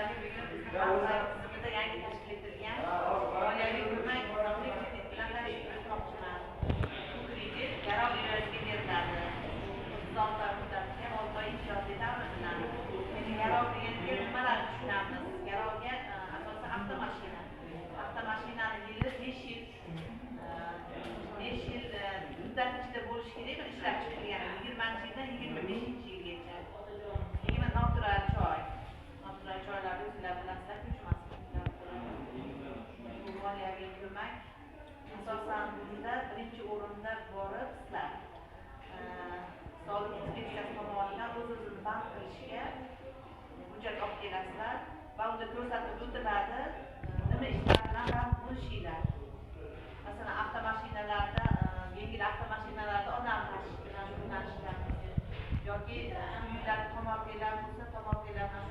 Sizlarga bugun bizni xalq saytimizda yangi tashkil etilgan moliyaviy ko'mak nomli kredit bilan tanishib o'tmoqchiman. Bu kredit garov evaziga beriladi. 36 oy muddatga 6 oy ijodiy davr bilan. Endi garov deganiga nimalarni tushunamiz? Garovga asosan avtomashina. Avtomashinani yili 5 yil muddat ichida bo'lishi kerak, bir ishlab chiqilgan 20-yildan 25-yilgacha. Keyin noturar choylarni o'zinglar bilasizlar, ko'chmasliklar. Bu moliyaviy ko'mak asosan bizda birinchi o'rinda borib sizlar soliq inspeksiyasi tomonidan o'z-o'zini band qilishga hujjat olib kelasizlar va unda ko'rsatib o'tiladi nima ishlar bilan band bo'lishinglar. Masalan, avtomashinalarda, yengil avtomashinalarda odam tashish bilan shug'ullanishlar yoki uylarda tomorqalar bo'lsa, tomorqalardan